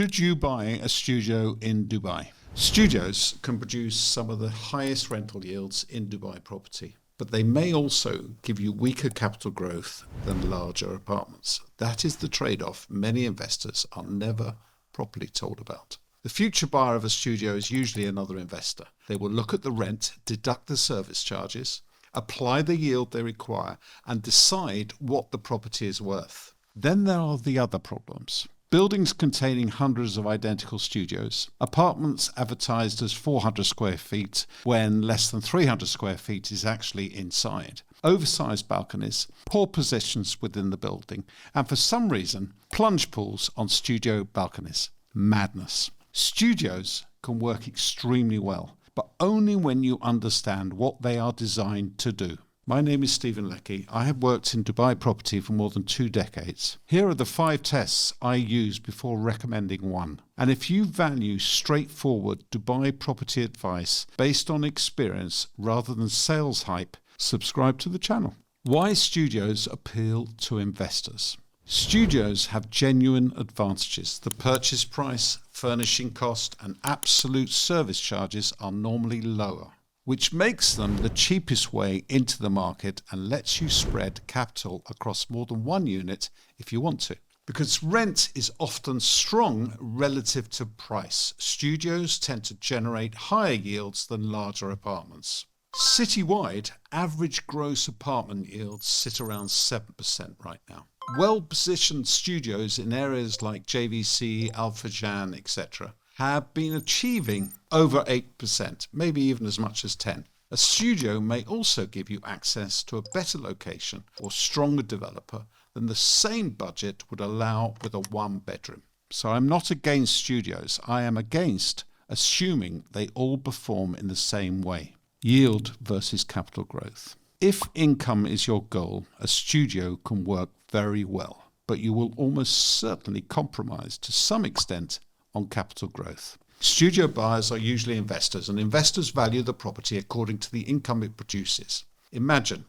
Should you buy a studio in Dubai? Studios can produce some of the highest rental yields in Dubai property, but they may also give you weaker capital growth than larger apartments. That is the trade-off many investors are never properly told about. The future buyer of a studio is usually another investor. They will look at the rent, deduct the service charges, apply the yield they require, and decide what the property is worth. Then there are the other problems. Buildings containing hundreds of identical studios, apartments advertised as 400 square feet when less than 300 square feet is actually inside, oversized balconies, poor positions within the building, and for some reason, plunge pools on studio balconies. Madness. Studios can work extremely well, but only when you understand what they are designed to do. My name is Stephen Leckie. I have worked in Dubai property for more than 2 decades. Here are the 5 tests I use before recommending one. And if you value straightforward Dubai property advice based on experience rather than sales hype, subscribe to the channel. Why studios appeal to investors? Studios have genuine advantages. The purchase price, furnishing cost, and absolute service charges are normally lower, which makes them the cheapest way into the market and lets you spread capital across more than one unit if you want to. Because rent is often strong relative to price, studios tend to generate higher yields than larger apartments. Citywide, average gross apartment yields sit around 7% right now. Well-positioned studios in areas like JVC, Al Fajan, etc. have been achieving over 8%, maybe even as much as 10%. A studio may also give you access to a better location or stronger developer than the same budget would allow with a 1-bedroom. So I'm not against studios. I am against assuming they all perform in the same way. Yield versus capital growth. If income is your goal, a studio can work very well, but you will almost certainly compromise to some extent on capital growth. Studio buyers are usually investors, and investors value the property according to the income it produces. Imagine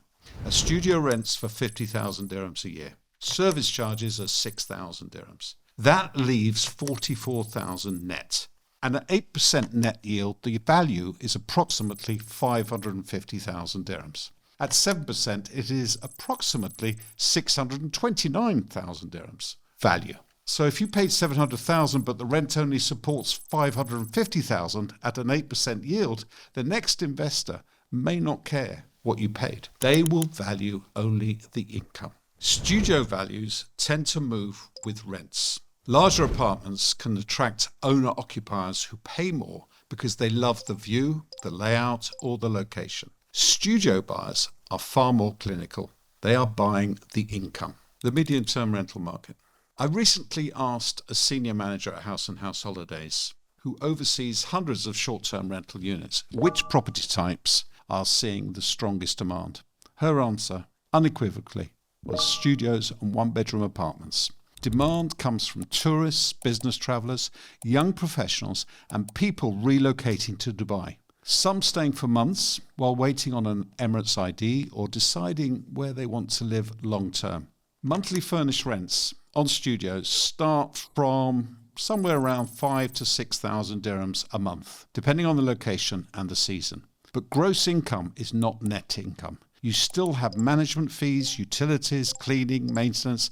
a studio rents for 50,000 dirhams a year. Service charges are 6,000 dirhams. That leaves 44,000 net. And at 8% net yield, the value is approximately 550,000 dirhams. At 7%, it is approximately 629,000 dirhams value. So if you paid 700,000 but the rent only supports 550,000 at an 8% yield, the next investor may not care what you paid. They will value only the income. Studio values tend to move with rents. Larger apartments can attract owner-occupiers who pay more because they love the view, the layout, or the location. Studio buyers are far more clinical. They are buying the income. The medium-term rental market. I recently asked a senior manager at House & House Holidays, who oversees hundreds of short-term rental units, which property types are seeing the strongest demand. Her answer, unequivocally, was studios and 1-bedroom apartments. Demand comes from tourists, business travellers, young professionals, and people relocating to Dubai. Some staying for months while waiting on an Emirates ID or deciding where they want to live long-term. Monthly furnished rents on studios start from somewhere around 5,000 to 6,000 dirhams a month, depending on the location and the season. But gross income is not net income. You still have management fees, utilities, cleaning, maintenance,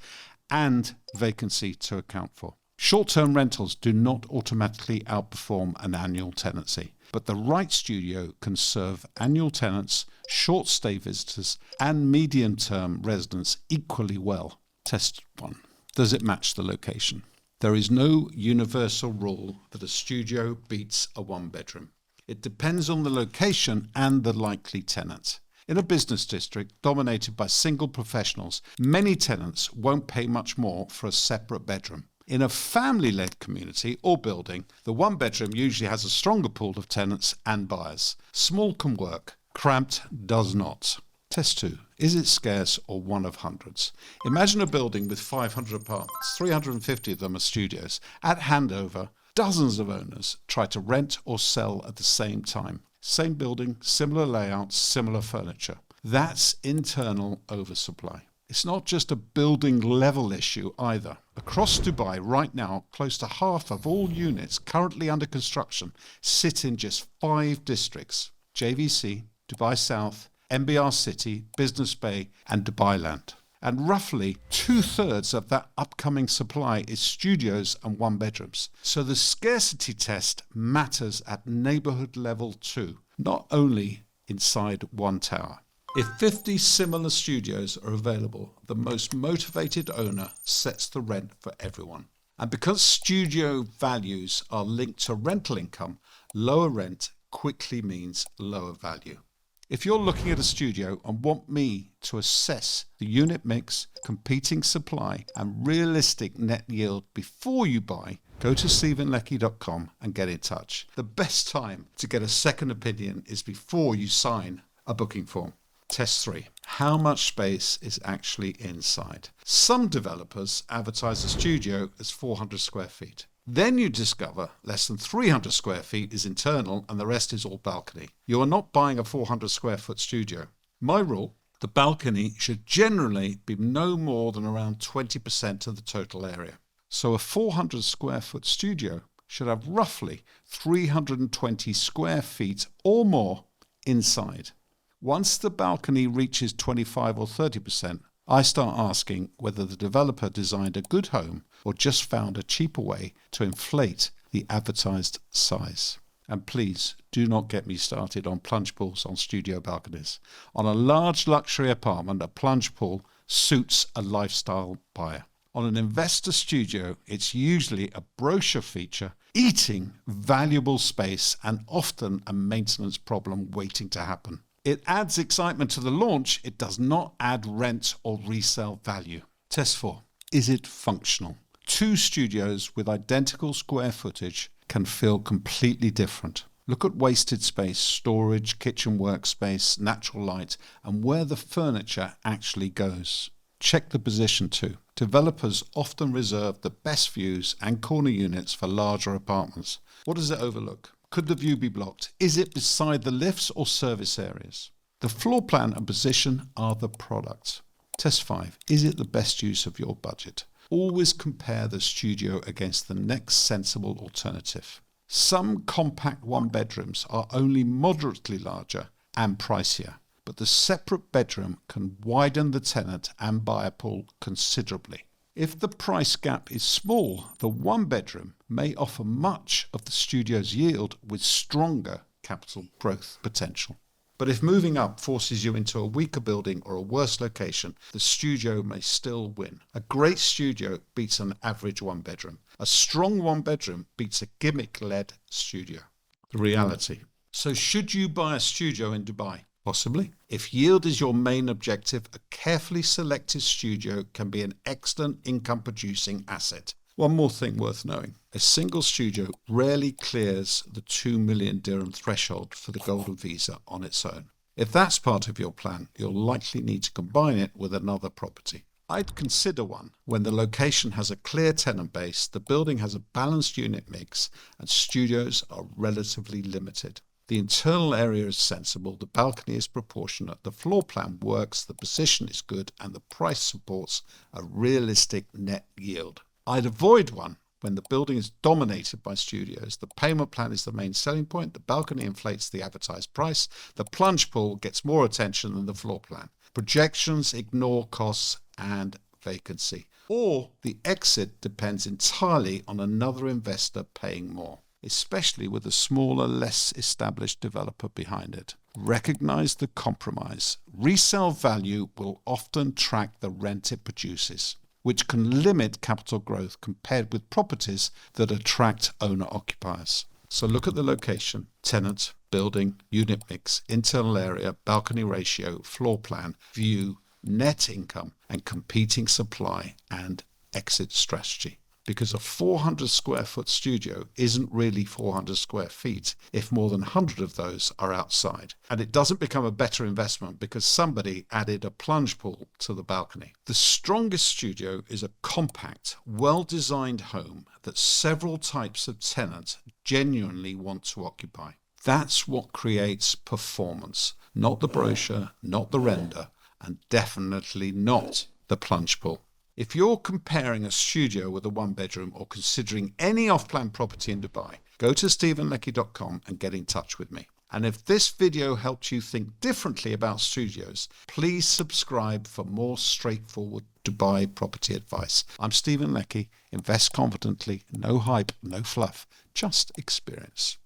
and vacancy to account for. Short-term rentals do not automatically outperform an annual tenancy, but the right studio can serve annual tenants, short-stay visitors, and medium-term residents equally well. Test 1. Does it match the location? There is no universal rule that a studio beats a 1-bedroom. It depends on the location and the likely tenant. In a business district dominated by single professionals, many tenants won't pay much more for a separate bedroom. In a family-led community or building, the 1-bedroom usually has a stronger pool of tenants and buyers. Small can work, cramped does not. Test 2. Is it scarce or one of hundreds? Imagine a building with 500 apartments, 350 of them are studios. At handover, dozens of owners try to rent or sell at the same time. Same building, similar layouts, similar furniture. That's internal oversupply. It's not just a building level issue either. Across Dubai right now, close to half of all units currently under construction sit in just 5 districts: JVC, Dubai South, MBR City, Business Bay, and Dubai Land. And roughly 2/3 of that upcoming supply is studios and 1-bedrooms. So the scarcity test matters at neighborhood level too, not only inside one tower. If 50 similar studios are available, the most motivated owner sets the rent for everyone. And because studio values are linked to rental income, lower rent quickly means lower value. If you're looking at a studio and want me to assess the unit mix, competing supply, and realistic net yield before you buy, go to stephenleckie.com and get in touch. The best time to get a second opinion is before you sign a booking form. Test 3. How much space is actually inside? Some developers advertise a studio as 400 square feet. Then you discover less than 300 square feet is internal and the rest is all balcony. You are not buying a 400 square foot studio. My rule: the balcony should generally be no more than around 20% of the total area. So a 400 square foot studio should have roughly 320 square feet or more inside. Once the balcony reaches 25 or 30%, I start asking whether the developer designed a good home or just found a cheaper way to inflate the advertised size. And please do not get me started on plunge pools on studio balconies. On a large luxury apartment, a plunge pool suits a lifestyle buyer. On an investor studio, it's usually a brochure feature, eating valuable space and often a maintenance problem waiting to happen. It adds excitement to the launch. It does not add rent or resale value. Test 4. Is it functional? 2 studios with identical square footage can feel completely different. Look at wasted space, storage, kitchen workspace, natural light, and where the furniture actually goes. Check the position too. Developers often reserve the best views and corner units for larger apartments. What does it overlook? Could the view be blocked? Is it beside the lifts or service areas? The floor plan and position are the product. Test 5. Is it the best use of your budget? Always compare the studio against the next sensible alternative. Some compact 1-bedrooms are only moderately larger and pricier, but the separate bedroom can widen the tenant and buyer pool considerably. If the price gap is small, the 1-bedroom may offer much of the studio's yield with stronger capital growth potential. But if moving up forces you into a weaker building or a worse location, the studio may still win. A great studio beats an average 1-bedroom. A strong 1-bedroom beats a gimmick-led studio. The reality. So should you buy a studio in Dubai? Possibly. If yield is your main objective, a carefully selected studio can be an excellent income-producing asset. One more thing worth knowing. A single studio rarely clears the 2 million dirham threshold for the golden visa on its own. If that's part of your plan, you'll likely need to combine it with another property. I'd consider one when the location has a clear tenant base, the building has a balanced unit mix, and studios are relatively limited. The internal area is sensible, the balcony is proportionate, the floor plan works, the position is good, and the price supports a realistic net yield. I'd avoid one when the building is dominated by studios. The payment plan is the main selling point, the balcony inflates the advertised price, the plunge pool gets more attention than the floor plan. Projections ignore costs and vacancy. Or the exit depends entirely on another investor paying more, especially with a smaller, less established developer behind it. Recognize the compromise. Resale value will often track the rent it produces, which can limit capital growth compared with properties that attract owner-occupiers. So look at the location, tenant, building, unit mix, internal area, balcony ratio, floor plan, view, net income, and competing supply and exit strategy. Because a 400 square foot studio isn't really 400 square feet if more than 100 of those are outside. And it doesn't become a better investment because somebody added a plunge pool to the balcony. The strongest studio is a compact, well-designed home that several types of tenants genuinely want to occupy. That's what creates performance, not the brochure, not the render, and definitely not the plunge pool. If you're comparing a studio with a one-bedroom or considering any off-plan property in Dubai, go to stephenleckie.com and get in touch with me. And if this video helped you think differently about studios, please subscribe for more straightforward Dubai property advice. I'm Stephen Leckie. Invest confidently, no hype, no fluff, just experience.